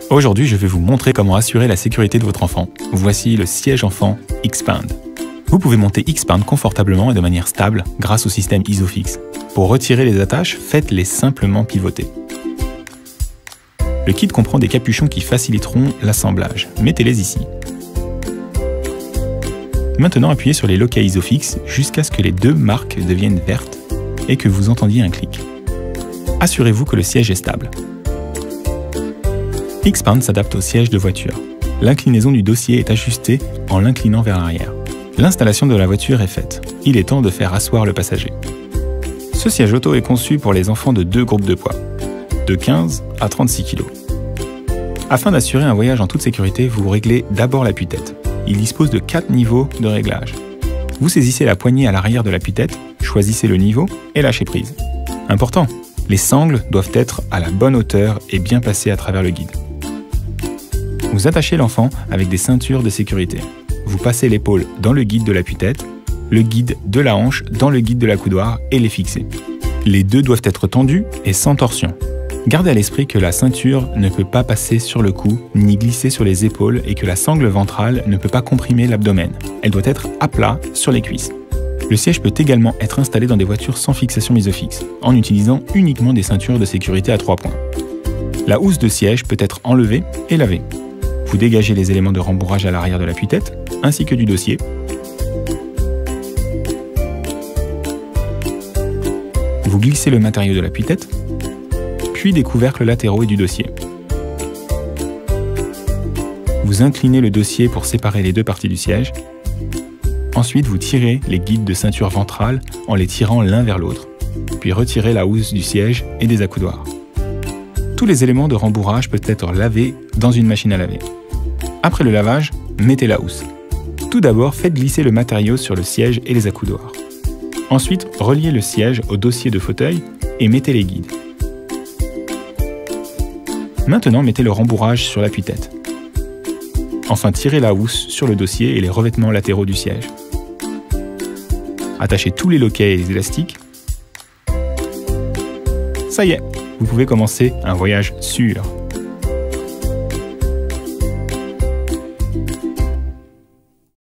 Aujourd'hui, je vais vous montrer comment assurer la sécurité de votre enfant. Voici le siège enfant Xpand. Vous pouvez monter Xpand confortablement et de manière stable grâce au système Isofix. Pour retirer les attaches, faites-les simplement pivoter. Le kit comprend des capuchons qui faciliteront l'assemblage. Mettez-les ici. Maintenant, appuyez sur les loquets Isofix jusqu'à ce que les deux marques deviennent vertes et que vous entendiez un clic. Assurez-vous que le siège est stable. Xpand s'adapte au siège de voiture. L'inclinaison du dossier est ajustée en l'inclinant vers l'arrière. L'installation de la voiture est faite. Il est temps de faire asseoir le passager. Ce siège auto est conçu pour les enfants de deux groupes de poids, de 15 à 36 kg. Afin d'assurer un voyage en toute sécurité, vous réglez d'abord l'appui-tête. Il dispose de 4 niveaux de réglage. Vous saisissez la poignée à l'arrière de l'appui-tête, choisissez le niveau et lâchez prise. Important, les sangles doivent être à la bonne hauteur et bien passées à travers le guide. Vous attachez l'enfant avec des ceintures de sécurité. Vous passez l'épaule dans le guide de l'appui-tête, le guide de la hanche dans le guide de la coudoir et les fixez. Les deux doivent être tendus et sans torsion. Gardez à l'esprit que la ceinture ne peut pas passer sur le cou ni glisser sur les épaules et que la sangle ventrale ne peut pas comprimer l'abdomen. Elle doit être à plat sur les cuisses. Le siège peut également être installé dans des voitures sans fixation Isofix, en utilisant uniquement des ceintures de sécurité à 3 points. La housse de siège peut être enlevée et lavée. Vous dégagez les éléments de rembourrage à l'arrière de l'appui-tête, ainsi que du dossier. Vous glissez le matériau de l'appui-tête, puis des couvercles latéraux et du dossier. Vous inclinez le dossier pour séparer les deux parties du siège. Ensuite, vous tirez les guides de ceinture ventrale en les tirant l'un vers l'autre, puis retirez la housse du siège et des accoudoirs. Tous les éléments de rembourrage peuvent être lavés dans une machine à laver. Après le lavage, mettez la housse. Tout d'abord, faites glisser le matériau sur le siège et les accoudoirs. Ensuite, reliez le siège au dossier de fauteuil et mettez les guides. Maintenant, mettez le rembourrage sur l'appui-tête. Enfin, tirez la housse sur le dossier et les revêtements latéraux du siège. Attachez tous les loquets et les élastiques. Ça y est, vous pouvez commencer un voyage sûr.